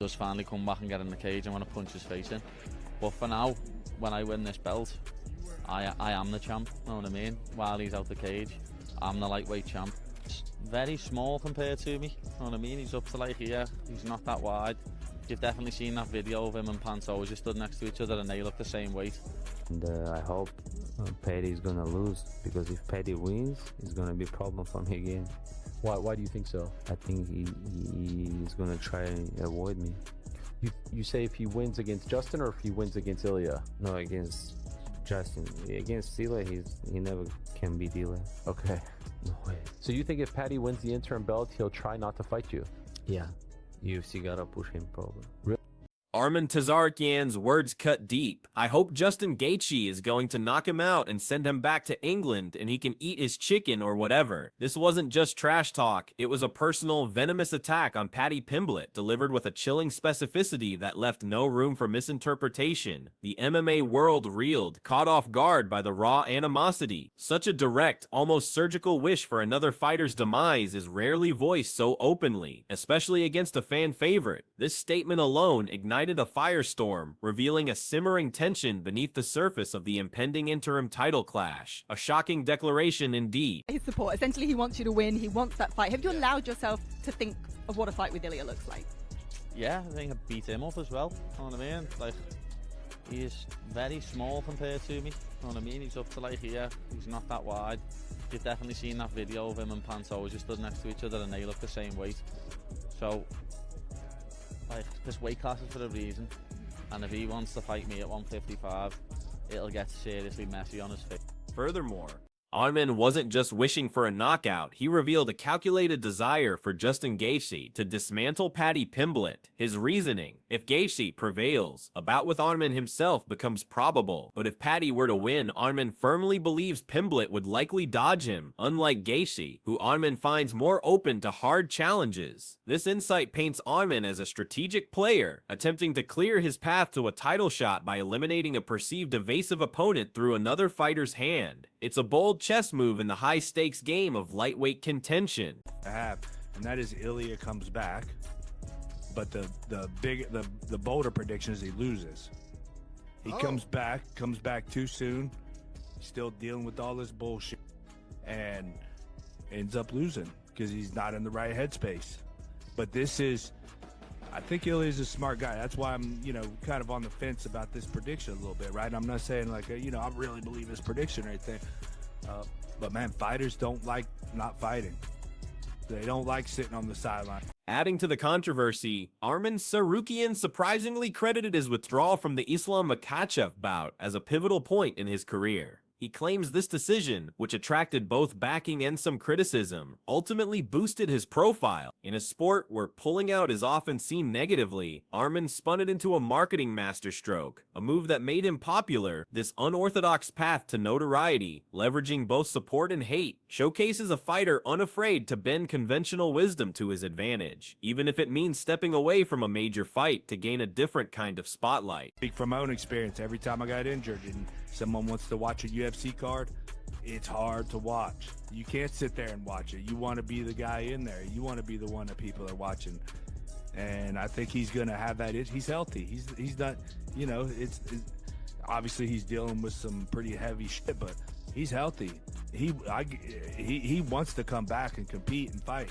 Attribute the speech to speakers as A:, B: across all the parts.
A: Just finally come back and get in the cage and want to punch his face in. But for now, when I win this belt, I am the champ, you know what I mean? While he's out the cage, I'm the lightweight champ. He's very small compared to me, you know what I mean? He's up to like here, he's not that wide. You've definitely seen that video of him and Pantoja just stood next to each other and they look the same weight.
B: And I hope Paddy is gonna lose, because if Paddy wins, it's gonna be a problem for me again.
C: Why do you think so?
B: I think he's gonna try and avoid me.
C: You say if he wins against Justin or if he wins against Ilya?
B: No, against Justin. Against Ilya, he never can beat Ilya.
C: Okay.
B: No way.
C: So you think if Paddy wins the interim belt, he'll try not to fight you?
B: Yeah. UFC gotta push him probably.
C: Really?
D: Arman Tsarukyan's words cut deep. I hope Justin Gaethje is going to knock him out and send him back to England and he can eat his chicken or whatever. This wasn't just trash talk, it was a personal, venomous attack on Paddy Pimblett, delivered with a chilling specificity that left no room for misinterpretation. The MMA world reeled, caught off guard by the raw animosity. Such a direct, almost surgical wish for another fighter's demise is rarely voiced so openly, especially against a fan favorite. This statement alone ignited a firestorm, revealing a simmering tension beneath the surface of the impending interim title clash. A shocking declaration indeed.
E: His support, essentially he wants you to win, he wants that fight. Have you allowed yourself to think of what a fight with Ilya looks like?
A: Yeah, I think I beat him up as well, you know what I mean? Like, he's very small compared to me, you know what I mean? He's up to like here, he's not that wide. You've definitely seen that video of him and Pantoja just stood next to each other and they look the same weight. So, like, this weight class is for a reason, and if he wants to fight me at 155, it'll get seriously messy on his face.
D: Furthermore, Arman wasn't just wishing for a knockout, he revealed a calculated desire for Justin Gaethje to dismantle Paddy Pimblett. His reasoning: if Gaethje prevails, a bout with Arman himself becomes probable, but if Paddy were to win, Arman firmly believes Pimblett would likely dodge him, unlike Gaethje, who Arman finds more open to hard challenges. This insight paints Arman as a strategic player, attempting to clear his path to a title shot by eliminating a perceived evasive opponent through another fighter's hand. It's a bold chess move in the high-stakes game of lightweight contention.
F: And that is Ilya comes back, but the bolder prediction is he loses. He comes back too soon, still dealing with all this bullshit, and ends up losing because he's not in the right headspace. But this is, I think Ilya's a smart guy. That's why I'm, kind of on the fence about this prediction a little bit, right? I'm not saying like, I really believe this prediction right there. But man, fighters don't like not fighting. They don't like sitting on the sideline.
D: Adding to the controversy, Arman Tsarukyan surprisingly credited his withdrawal from the Islam Makhachev bout as a pivotal point in his career. He claims this decision, which attracted both backing and some criticism, ultimately boosted his profile. In a sport where pulling out is often seen negatively, Arman spun it into a marketing masterstroke, a move that made him popular. This unorthodox path to notoriety, leveraging both support and hate, showcases a fighter unafraid to bend conventional wisdom to his advantage, even if it means stepping away from a major fight to gain a different kind of spotlight.
F: Speak from my own experience, every time I got injured and someone wants to watch a UFC card, it's hard to watch. You can't sit there and watch it. You want to be the guy in there. You want to be the one that people are watching. And I think he's going to have that. He's healthy. He's not, it's obviously he's dealing with some pretty heavy shit, but he's healthy. He wants to come back and compete and fight.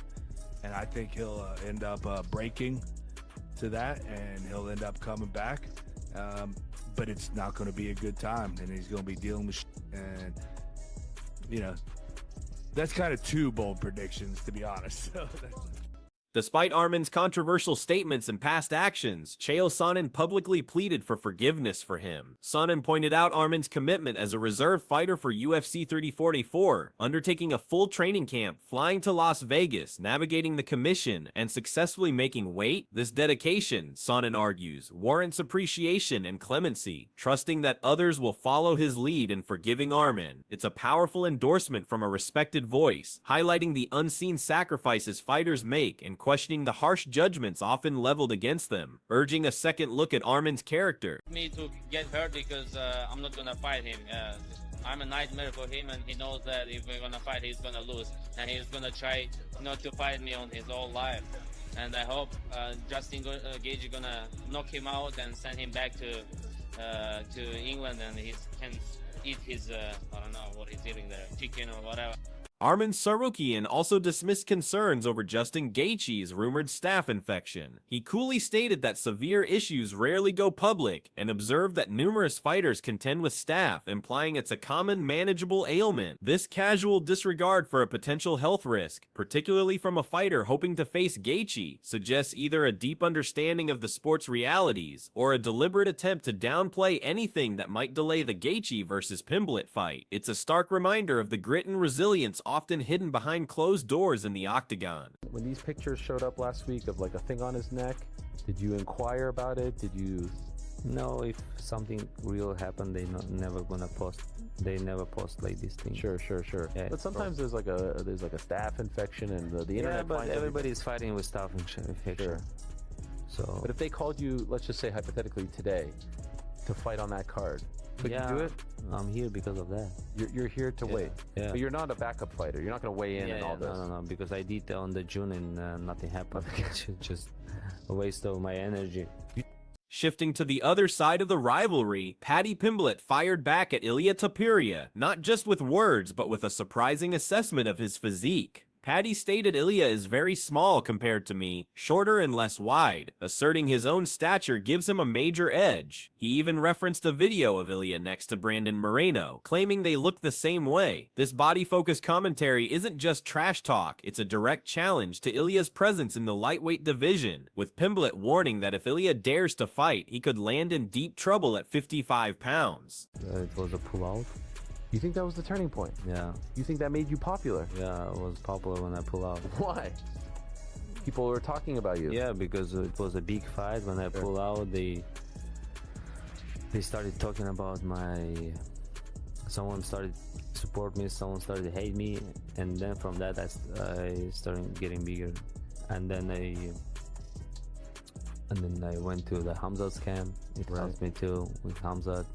F: And I think he'll end up breaking to that, and he'll end up coming back. But it's not going to be a good time, and he's going to be dealing with shit. And, that's kind of two bold predictions, to be honest.
D: Despite Arman's controversial statements and past actions, Chael Sonnen publicly pleaded for forgiveness for him. Sonnen pointed out Arman's commitment as a reserve fighter for UFC 3044, undertaking a full training camp, flying to Las Vegas, navigating the commission, and successfully making weight. This dedication, Sonnen argues, warrants appreciation and clemency, trusting that others will follow his lead in forgiving Arman. It's a powerful endorsement from a respected voice, highlighting the unseen sacrifices fighters make and questioning the harsh judgments often leveled against them, urging a second look at Arman's character.
G: Me to get hurt because I'm not gonna fight him. I'm a nightmare for him, and he knows that if we're gonna fight, he's gonna lose, and he's gonna try not to fight me on his whole life. and I hope Justin Gaethje gonna knock him out and send him back to England, and he can eat his I don't know what he's eating there, chicken or whatever.
D: Arman Sarukian also dismissed concerns over Justin Gaethje's rumored staph infection. He coolly stated that severe issues rarely go public and observed that numerous fighters contend with staph, implying it's a common manageable ailment. This casual disregard for a potential health risk, particularly from a fighter hoping to face Gaethje, suggests either a deep understanding of the sport's realities or a deliberate attempt to downplay anything that might delay the Gaethje versus Pimblett fight. It's a stark reminder of the grit and resilience often hidden behind closed doors in the octagon.
C: When these pictures showed up last week of like a thing on his neck, did you inquire about it? Did you?
B: No, if something real happened, never gonna post. They never post like these things.
C: Sure.
B: Yeah,
C: But sometimes there's like a staph infection, and the internet.
B: Yeah, but
C: finds
B: everybody's fighting with staph infection.
C: Sure.
B: So.
C: But if they called you, let's just say hypothetically today, to fight on that card, could you do it?
B: I'm here because of that.
C: You're here to wait.
B: Yeah.
C: But you're not a backup fighter. You're not going to weigh in and all this.
B: No, because I did on the June and nothing happened. It's just a waste of my energy.
D: Shifting to the other side of the rivalry, Paddy Pimblett fired back at Ilia Topuria, not just with words, but with a surprising assessment of his physique. Paddy stated Ilia is very small compared to me, shorter and less wide, asserting his own stature gives him a major edge. He even referenced a video of Ilia next to Brandon Moreno, claiming they look the same way. This body-focused commentary isn't just trash talk, it's a direct challenge to Ilia's presence in the lightweight division, with Pimblett warning that if Ilia dares to fight, he could land in deep trouble at 55 pounds.
B: It was a pull-out.
C: You think that was the turning point?
B: Yeah.
C: You think that made you popular?
B: Yeah, it was popular when I pulled out.
C: Why? People were talking about you.
B: Yeah, because it was a big fight. When I pulled out, they started talking about someone started support me, someone started hate me, and then from that I started getting bigger. And then I went to the Hamzat's camp. It helped me too with Hamzat.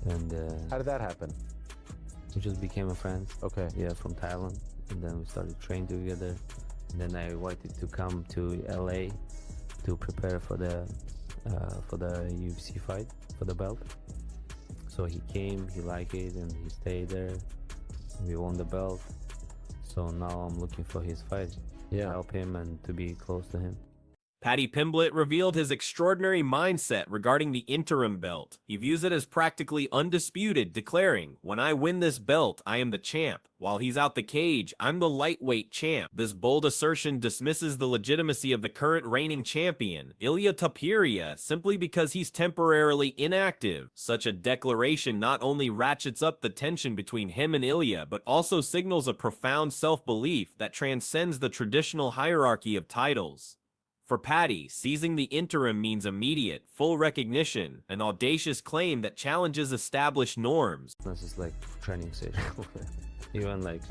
B: And
C: how did that happen?
B: we just became friends.
C: Okay.
B: Yeah, from Thailand, and then we started training together. And then I wanted to come to LA to prepare for the UFC fight for the belt. So he came, he liked it, and he stayed there. We won the belt. So now I'm looking for his fight.
C: Yeah.
B: Help him and to be close to him.
D: Paddy Pimblett revealed his extraordinary mindset regarding the interim belt. He views it as practically undisputed, declaring, "When I win this belt, I am the champ. While he's out the cage, I'm the lightweight champ." This bold assertion dismisses the legitimacy of the current reigning champion, Ilia Topuria, simply because he's temporarily inactive. Such a declaration not only ratchets up the tension between him and Ilia, but also signals a profound self-belief that transcends the traditional hierarchy of titles. For Paddy, seizing the interim means immediate, full recognition, an audacious claim that challenges established norms.
B: This is like training session. Even like,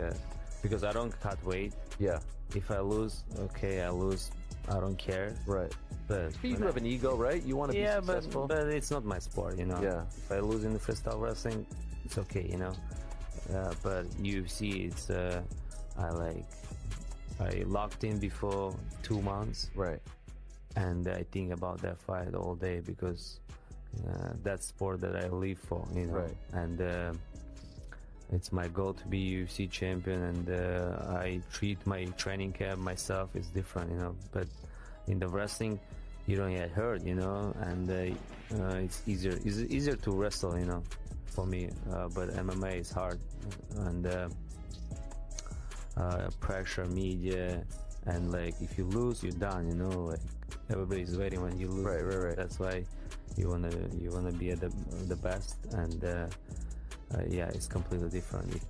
B: because I don't cut weight.
C: Yeah.
B: If I lose, okay, I lose. I don't care.
C: Right.
B: But
C: You do have an ego, right? You want to be successful.
B: but it's not my sport, you know.
C: Yeah.
B: If I lose in the freestyle wrestling, it's okay, you know. But UFC, it's I locked in before 2 months.
C: Right.
B: And I think about that fight all day because that's sport that I live for, you know.
C: Right.
B: And it's my goal to be UFC champion, and I treat my training camp myself is different, you know. But in the wrestling, you don't get hurt, you know, and it's easier to wrestle, you know, for me. But MMA is hard, and pressure, media, and like if you lose, you're done, you know. Like everybody's waiting when you lose.
C: Right.
B: That's why you wanna be at the best, and yeah, it's completely different.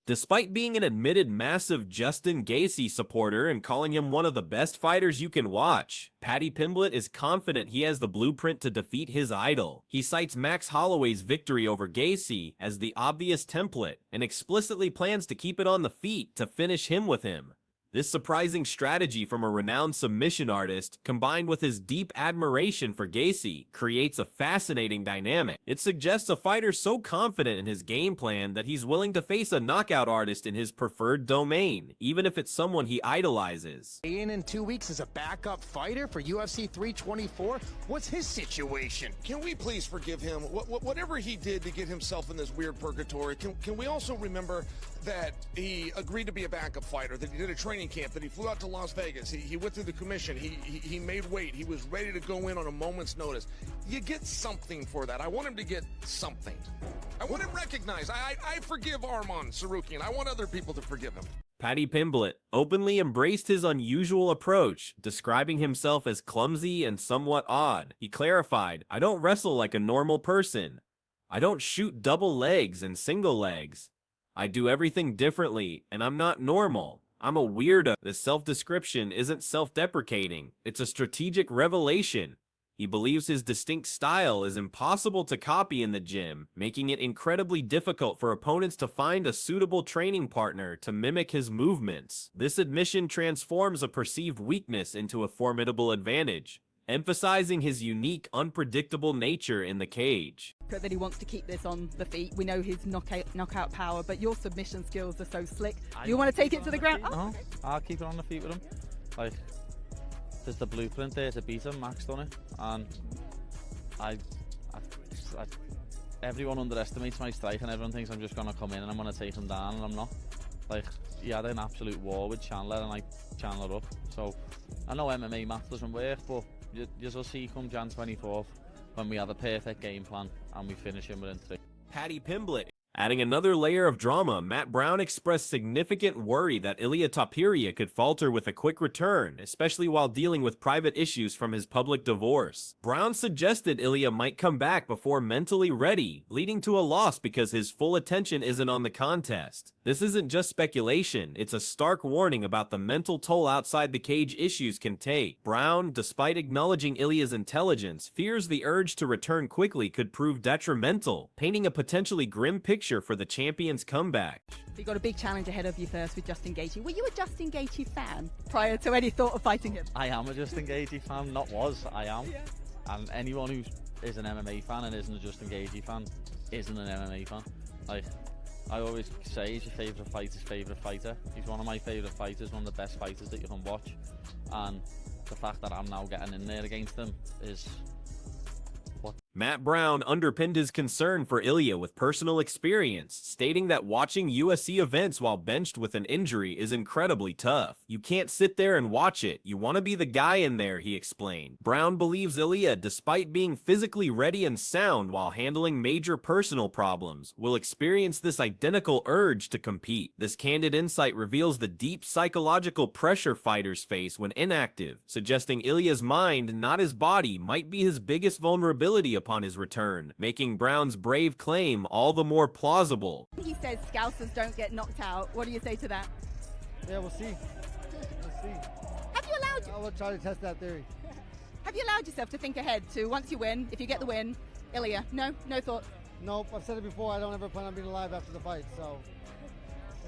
D: Despite being an admitted massive Justin Gaethje supporter and calling him one of the best fighters you can watch, Paddy Pimblett is confident he has the blueprint to defeat his idol. He cites Max Holloway's victory over Gaethje as the obvious template and explicitly plans to keep it on the feet to finish him with him. This surprising strategy from a renowned submission artist, combined with his deep admiration for Gaethje, creates a fascinating dynamic. It suggests a fighter so confident in his game plan that he's willing to face a knockout artist in his preferred domain, even if it's someone he idolizes.
H: In 2 weeks as a backup fighter for UFC 324? What's his situation?
I: Can we please forgive him? Whatever he did to get himself in this weird purgatory, can we also remember that he agreed to be a backup fighter, that he did a training camp, that he flew out to Las Vegas, he went through the commission, he made weight, he was ready to go in on a moment's notice. You get something for that. I want him to get something. I want him recognized. I forgive Arman Sarukian. I want other people to forgive him.
D: Paddy Pimblett openly embraced his unusual approach, describing himself as clumsy and somewhat odd. He clarified, "I don't wrestle like a normal person. I don't shoot double legs and single legs. I do everything differently, and I'm not normal. I'm a weirdo." This self-description isn't self-deprecating. It's a strategic revelation. He believes his distinct style is impossible to copy in the gym, making it incredibly difficult for opponents to find a suitable training partner to mimic his movements. This admission transforms a perceived weakness into a formidable advantage, emphasizing his unique, unpredictable nature in the cage.
E: That he wants to keep this on the feet. We know his knockout power, but your submission skills are so slick. You want to take it to the ground?
A: No, I'll keep it on the feet with him. Like, there's the blueprint there to beat him. Max done it, and everyone underestimates my strike, and everyone thinks I'm just gonna come in and I'm gonna take him down, and I'm not. Like, he had an absolute war with Chandler, and I Chandler up. So I know MMA math doesn't work, but you'll see come Jan 24th when we have a perfect game plan and we finish him within 3.
D: Paddy Pimblett. Adding another layer of drama, Matt Brown expressed significant worry that Ilia Topuria could falter with a quick return, especially while dealing with private issues from his public divorce. Brown suggested Ilia might come back before mentally ready, leading to a loss because his full attention isn't on the contest. This isn't just speculation, it's a stark warning about the mental toll outside the cage issues can take. Brown, despite acknowledging Ilia's intelligence, fears the urge to return quickly could prove detrimental, painting a potentially grim picture for the champion's comeback.
E: You got a big challenge ahead of you first with Justin Gaethje. Were you a Justin Gaethje fan prior to any thought of fighting him?
A: I am a Justin Gaethje fan, not was, I am. Yeah. And anyone who is an MMA fan and isn't a Justin Gaethje fan isn't an MMA fan. Like, I always say he's your favourite fighter's favourite fighter. He's one of my favourite fighters, one of the best fighters that you can watch. And the fact that I'm now getting in there against him is...
D: Matt Brown underpinned his concern for Ilia with personal experience, stating that watching UFC events while benched with an injury is incredibly tough. You can't sit there and watch it. You want to be the guy in there, he explained. Brown believes Ilia, despite being physically ready and sound while handling major personal problems, will experience this identical urge to compete. This candid insight reveals the deep psychological pressure fighters face when inactive, suggesting Ilia's mind, not his body, might be his biggest vulnerability upon his return, making Brown's brave claim all the more plausible.
E: He says Scousers don't get knocked out. What do you say to that?
J: Yeah, we'll see. We'll see.
E: Have you allowed...
J: I will try to test that theory.
E: Have you allowed yourself to think ahead to once you win, if you get the win, Ilia? No thoughts?
J: Nope, I've said it before, I don't ever plan on being alive after the fight, so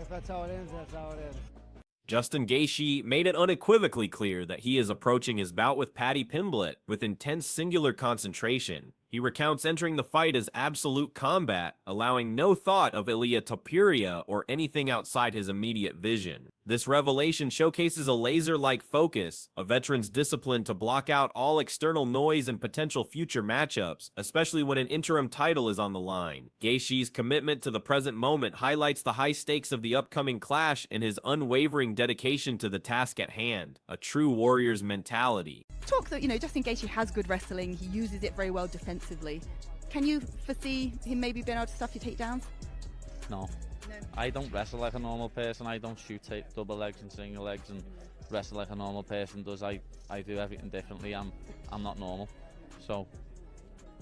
J: if that's how it ends, that's how it ends.
D: Justin Gaethje made it unequivocally clear that he is approaching his bout with Paddy Pimblett with intense singular concentration. He recounts entering the fight as absolute combat, allowing no thought of Ilia Topuria or anything outside his immediate vision. This revelation showcases a laser-like focus, a veteran's discipline to block out all external noise and potential future matchups, especially when an interim title is on the line. Gaethje's commitment to the present moment highlights the high stakes of the upcoming clash and his unwavering dedication to the task at hand, a true warrior's mentality.
E: Talk that, Justin Gaethje has good wrestling, he uses it very well defensively. Can you foresee him maybe being able to stuff your takedowns?
A: No. I don't wrestle like a normal person. I don't shoot double legs and single legs and wrestle like a normal person does. I do everything differently. I'm not normal. So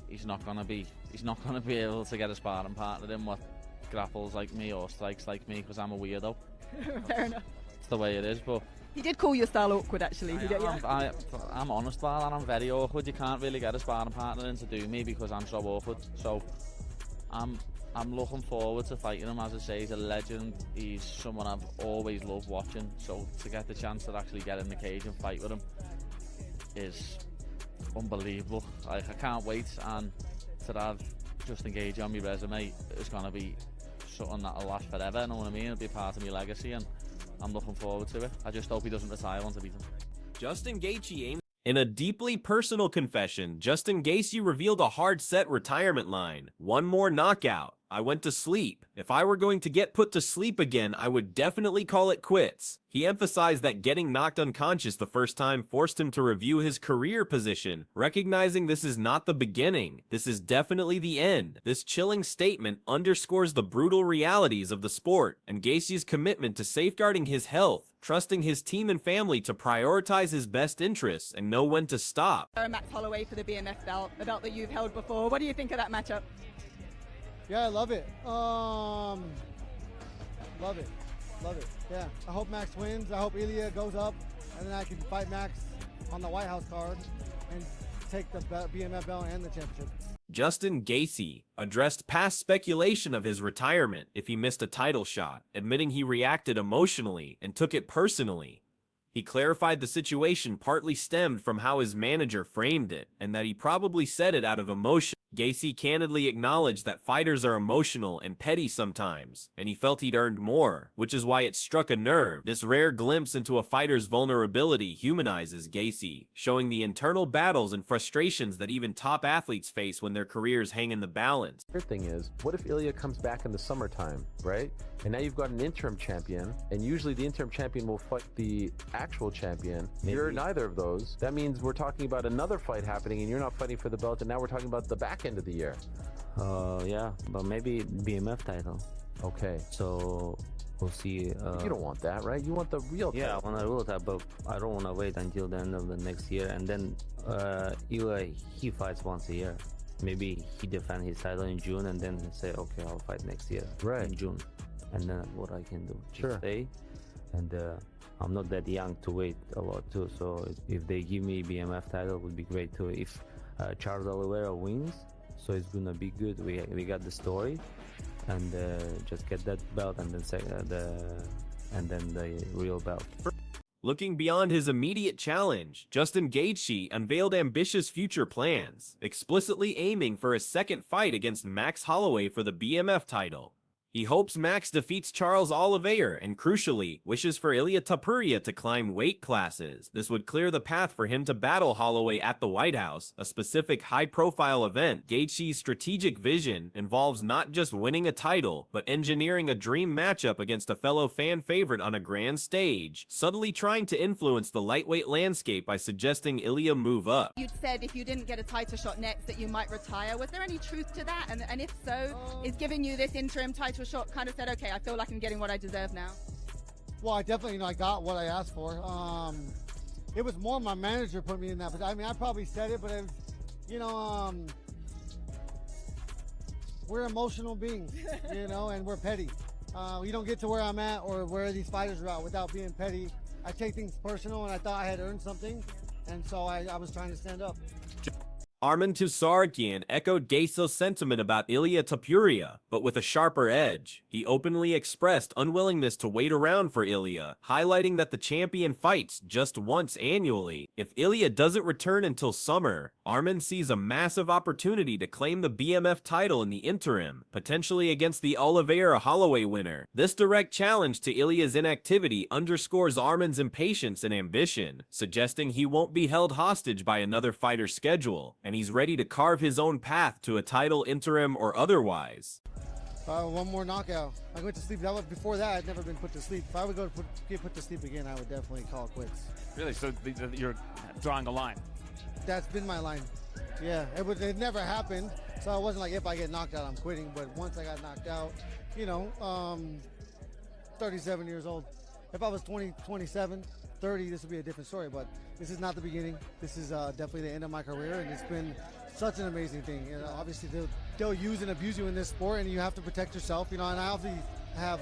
A: he's not gonna be able to get a sparring partner in what grapples like me or strikes like me, because I'm a weirdo.
E: Fair enough.
A: It's the way it is, but
E: he did call your style awkward, actually.
A: I'm honest, Val, and I'm very awkward. You can't really get a sparring partner in to do me because I'm so awkward. So I'm I'm looking forward to fighting him. As I say, he's a legend. He's someone I've always loved watching. So to get the chance to actually get in the cage and fight with him is unbelievable. Like, I can't wait, and to have Justin Gaethje on my resume is going to be something that'll last forever. You know what I mean? It'll be part of my legacy, and I'm looking forward to it. I just hope he doesn't retire once I beat him.
D: Justin Gaethje aims. In a deeply personal confession, Justin Gaethje revealed a hard-set retirement line. One more knockout. I went to sleep. If I were going to get put to sleep again, I would definitely call it quits. He emphasized that getting knocked unconscious the first time forced him to review his career position, recognizing this is not the beginning. This is definitely the end. This chilling statement underscores the brutal realities of the sport and Gaethje's commitment to safeguarding his health, trusting his team and family to prioritize his best interests and know when to stop.
E: Max Holloway for the BMF belt, a belt that you've held before. What do you think of that matchup?
J: Yeah, I love it. Love it. Love it. Yeah. I hope Max wins. I hope Ilya goes up, and then I can fight Max on the White House card and take the BMF belt and the championship.
D: Justin Gaethje addressed past speculation of his retirement if he missed a title shot, admitting he reacted emotionally and took it personally. He clarified the situation partly stemmed from how his manager framed it, and that he probably said it out of emotion. Gaethje candidly acknowledged that fighters are emotional and petty sometimes, and he felt he'd earned more, which is why it struck a nerve. This rare glimpse into a fighter's vulnerability humanizes Gaethje, showing the internal battles and frustrations that even top athletes face when their careers hang in the balance.
C: The thing is, what if Ilya comes back in the summertime, right? And now you've got an interim champion, and usually the interim champion will fight the actual champion.
B: Maybe.
C: You're neither of those. That means we're talking about another fight happening, and you're not fighting for the belt, and now we're talking about the back end of the year.
B: Yeah, but maybe BMF title.
C: Okay.
B: So we'll see.
C: You don't want that, right? You want the real title.
B: Yeah, I want a real title, but I don't want to wait until the end of the next year. And then Ilya, he fights once a year. Maybe he defend his title in June and then say, okay, I'll fight next year in June. And then what I can do, just stay. And I'm not that young to wait a lot too. So if they give me BMF title, it would be great too. If Charles Oliveira wins, so it's gonna be good. We got the story, and just get that belt, and then the real belt.
D: Looking beyond his immediate challenge, Justin Gaethje unveiled ambitious future plans, explicitly aiming for a second fight against Max Holloway for the BMF title. He hopes Max defeats Charles Oliveira and, crucially, wishes for Ilia Topuria to climb weight classes. This would clear the path for him to battle Holloway at the White House, a specific high-profile event. Gaethje's strategic vision involves not just winning a title, but engineering a dream matchup against a fellow fan favorite on a grand stage, subtly trying to influence the lightweight landscape by suggesting Ilia move up.
E: You'd said if you didn't get a title shot next that you might retire. Was there any truth to that? And if so, is giving you this interim title shot kind of said, okay, I feel like I'm getting what I deserve now?
J: Well, I definitely, I got what I asked for. It was more my manager put me in that, but I mean, I probably said it, but it was, we're emotional beings, and we're petty. We don't get to where I'm at or where these fighters are at without being petty. I take things personal, and I thought I had earned something, and so I was trying to stand up.
D: Arman Tsarukyan echoed Gaethje's sentiment about Ilia Topuria, but with a sharper edge. He openly expressed unwillingness to wait around for Ilia, highlighting that the champion fights just once annually. If Ilia doesn't return until summer, Arman sees a massive opportunity to claim the BMF title in the interim, potentially against the Oliveira-Holloway winner. This direct challenge to Ilia's inactivity underscores Arman's impatience and ambition, suggesting he won't be held hostage by another fighter's schedule, and he's ready to carve his own path to a title, interim or otherwise.
J: One more knockout. I went to sleep. Before that, I'd never been put to sleep. If I would get put to sleep again, I would definitely call it quits.
K: Really? So you're drawing a line?
J: That's been my line. Yeah, it never happened. So it wasn't like if I get knocked out, I'm quitting. But once I got knocked out, 37 years old. If I was 20, 27, 30, this would be a different story. But this is not the beginning. This is definitely the end of my career, and it's been such an amazing thing. Obviously, they'll use and abuse you in this sport, and you have to protect yourself. And I obviously have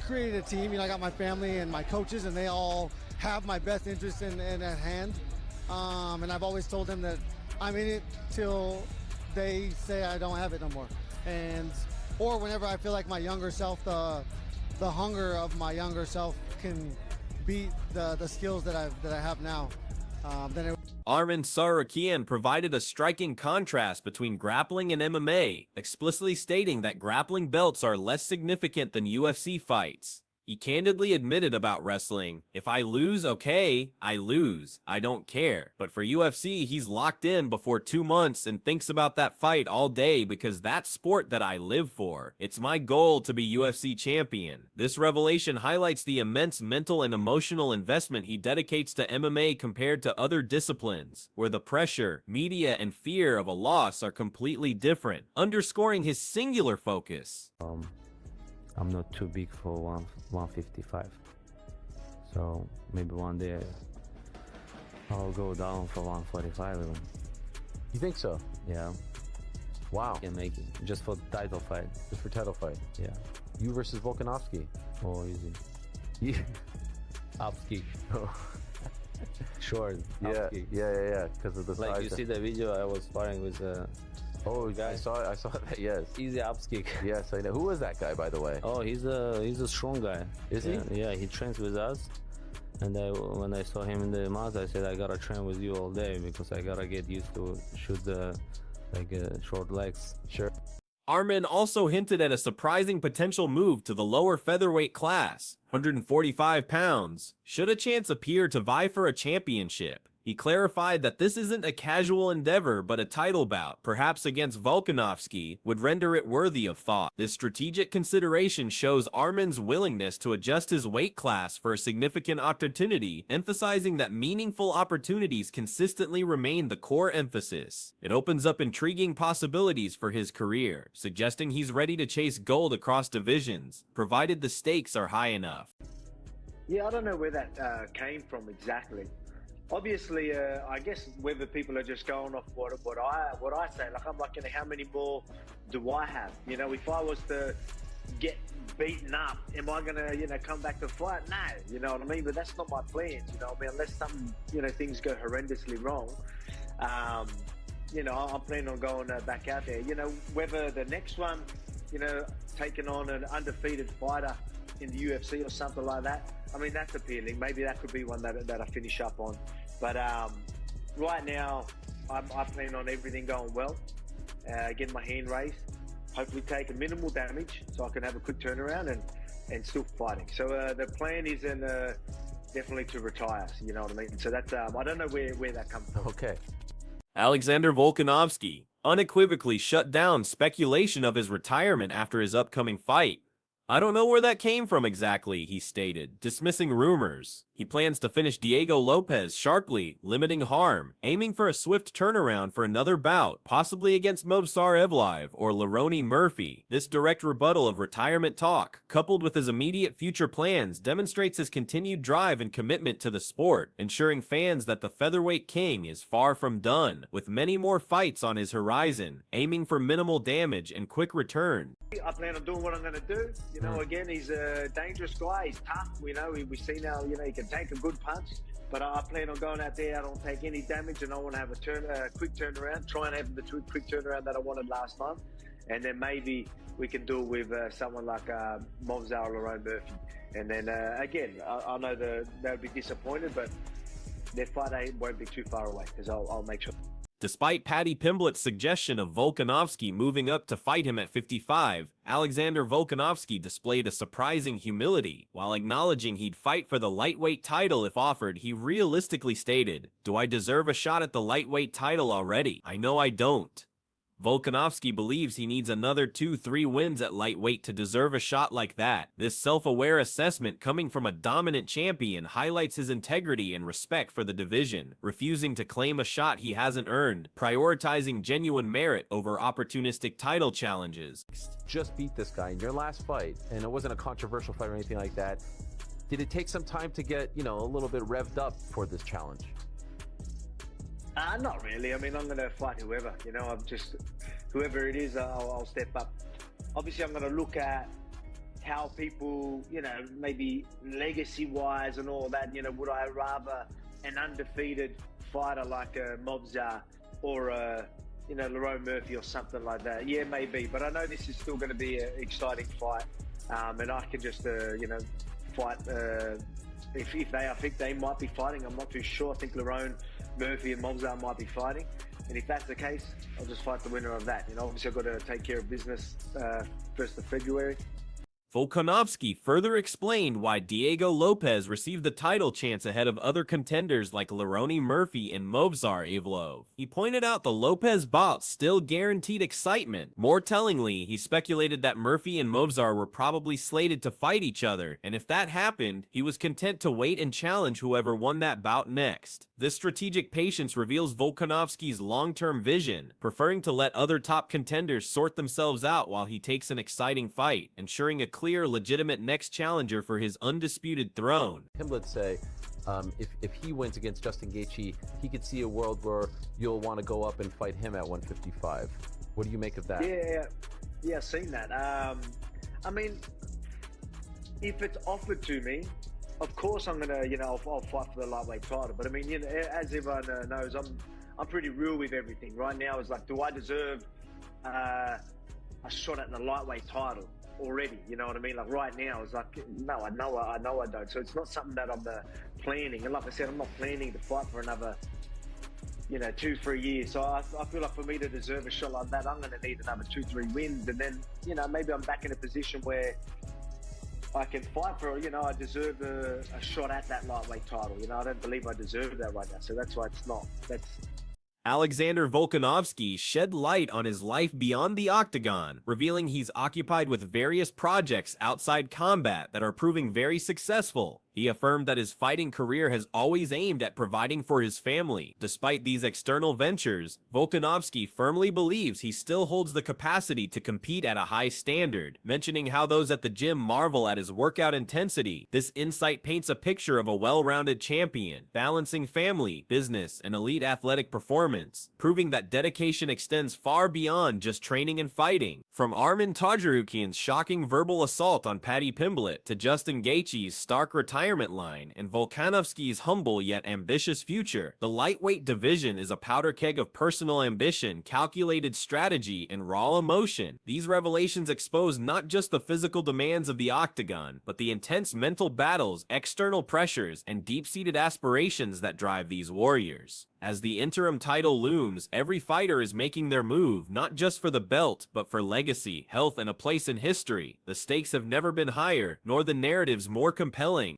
J: created a team. I got my family and my coaches, and they all have my best interests in at hand. And I've always told them that I'm in it till they say I don't have it no more. And or whenever I feel like my younger self, the hunger of my younger self can beat the skills that I have now. Then
D: Arman Tsarukyan provided a striking contrast between grappling and MMA, explicitly stating that grappling belts are less significant than UFC fights. He candidly admitted about wrestling, "If I lose, okay, I lose. I don't care." But for UFC, he's locked in before 2 months and thinks about that fight all day because that's sport that I live for. It's my goal to be UFC champion. This revelation highlights the immense mental and emotional investment he dedicates to MMA compared to other disciplines, where the pressure, media, and fear of a loss are completely different, underscoring his singular focus.
B: I'm not too big for 155, so maybe one day I'll go down for 145 even.
C: You think so?
B: Yeah.
C: Wow.
B: Can make it just for title fight.
C: Just for title fight.
B: Yeah.
C: You versus Volkanovski.
B: Oh, easy.
C: Yeah.
B: Upskick. Short.
C: Yeah.
B: Upskick.
C: Yeah. Because of the
B: Like
C: size.
B: you see the video, I was sparring with
C: Oh,
B: guy.
C: I saw that. Yes.
B: easy upskick.
C: Yes, I know. Who was that guy, by the way?
B: Oh, he's a strong guy.
C: Is
B: yeah,
C: he?
B: Yeah, he trains with us. And when I saw him in the mat, I said I gotta train with you all day because I gotta get used to shoot short legs.
C: Sure.
D: Arman also hinted at a surprising potential move to the lower featherweight class, 145 pounds, should a chance appear to vie for a championship. He clarified that this isn't a casual endeavor, but a title bout, perhaps against Volkanovski, would render it worthy of thought. This strategic consideration shows Arman's willingness to adjust his weight class for a significant opportunity, emphasizing that meaningful opportunities consistently remain the core emphasis. It opens up intriguing possibilities for his career, suggesting he's ready to chase gold across divisions, provided the stakes are high enough.
L: Yeah, I don't know where that came from exactly. Obviously, I guess whether people are just going off what I say, like I'm like, how many more do I have? If I was to get beaten up, am I gonna, come back to fight? No, you know what I mean? But that's not my plans, unless some, things go horrendously wrong. I'm planning on going back out there. Whether the next one, taking on an undefeated fighter in the UFC or something like that, I mean, that's appealing. Maybe that could be one that I finish up on. But right now, I plan on everything going well, getting my hand raised, hopefully taking minimal damage so I can have a quick turnaround and still fighting. So the plan is definitely to retire, you know what I mean? So that's, I don't know where that comes from.
C: Okay.
D: Alexander Volkanovski unequivocally shut down speculation of his retirement after his upcoming fight. "I don't know where that came from exactly," he stated, dismissing rumors. He plans to finish Diego Lopez sharply, limiting harm, aiming for a swift turnaround for another bout, possibly against Movsar Evliv or Lerone Murphy. This direct rebuttal of retirement talk, coupled with his immediate future plans, demonstrates his continued drive and commitment to the sport, ensuring fans that the featherweight king is far from done, with many more fights on his horizon, aiming for minimal damage and quick return.
L: I plan on doing what I'm going to do. Again, he's a dangerous guy. He's tough. We've seen now, he can take a good punch. But I plan on going out there. I don't take any damage, and I want to have a quick turnaround. Try and have the quick turnaround that I wanted last time. And then maybe we can do it with someone like Movsar or Lerone Murphy. And then, again, I know they'll be disappointed, but their fight won't be too far away because I'll make sure.
D: Despite Paddy Pimblett's suggestion of Volkanovski moving up to fight him at 55, Alexander Volkanovski displayed a surprising humility. While acknowledging he'd fight for the lightweight title if offered, he realistically stated, "Do I deserve a shot at the lightweight title already? I know I don't." Volkanovski believes he needs another 2-3 wins at lightweight to deserve a shot like that. This self-aware assessment coming from a dominant champion highlights his integrity and respect for the division, refusing to claim a shot he hasn't earned, prioritizing genuine merit over opportunistic title challenges.
C: Just beat this guy in your last fight, and it wasn't a controversial fight or anything like that. Did it take some time to get, a little bit revved up for this challenge?
L: Not really. I mean, I'm going to fight whoever. Whoever it is, I'll step up. Obviously, I'm going to look at how people, maybe legacy-wise and all that, would I rather an undefeated fighter like Movsar or Lerone Murphy or something like that. Yeah, maybe. But I know this is still going to be an exciting fight, and I can just fight. If they, I think they might be fighting. I'm not too sure. I think Lerone Murphy and Movzar might be fighting. And if that's the case, I'll just fight the winner of that. Obviously I've got to take care of business 1st of February.
D: Volkanovski further explained why Diego Lopez received the title chance ahead of other contenders like Lerone Murphy and Movzar Evlov. He pointed out the Lopez bout still guaranteed excitement. More tellingly, he speculated that Murphy and Movzar were probably slated to fight each other, and if that happened, he was content to wait and challenge whoever won that bout next. This strategic patience reveals Volkanovski's long-term vision, preferring to let other top contenders sort themselves out while he takes an exciting fight, ensuring a clear, legitimate next challenger for his undisputed throne.
C: Pimblett say if he wins against Justin Gaethje, he could see a world where you'll want to go up and fight him at 155. What do you make of that?
L: Yeah, I've seen that. I mean, if it's offered to me, of course I'm gonna, I'll fight for the lightweight title. But I mean, as everyone knows, I'm pretty real with everything. Right now, it's like, do I deserve a shot at the lightweight title already? You know what I mean? Like right now, it's like, no, I know I don't. So it's not something that I'm planning. And like I said, I'm not planning to fight for another, 2-3 years. So I feel like for me to deserve a shot like that, I'm gonna need another 2-3 wins, and then, maybe I'm back in a position where I can fight for, I deserve a shot at that lightweight title. I don't believe I deserve that right now. So that's why it's not.
D: Alexander Volkanovski shed light on his life beyond the octagon, revealing he's occupied with various projects outside combat that are proving very successful. He affirmed that his fighting career has always aimed at providing for his family. Despite these external ventures, Volkanovski firmly believes he still holds the capacity to compete at a high standard, mentioning how those at the gym marvel at his workout intensity. This insight paints a picture of a well-rounded champion, balancing family, business, and elite athletic performance, proving that dedication extends far beyond just training and fighting. From Armin Todorokian's shocking verbal assault on Paddy Pimblett to Justin Gaethje's stark retirement line and Volkanovski's humble yet ambitious future, the lightweight division is a powder keg of personal ambition, calculated strategy, and raw emotion. These revelations expose not just the physical demands of the octagon, but the intense mental battles, external pressures, and deep-seated aspirations that drive these warriors. As the interim title looms, every fighter is making their move, not just for the belt, but for legacy, health, and a place in history. The stakes have never been higher, nor the narratives more compelling.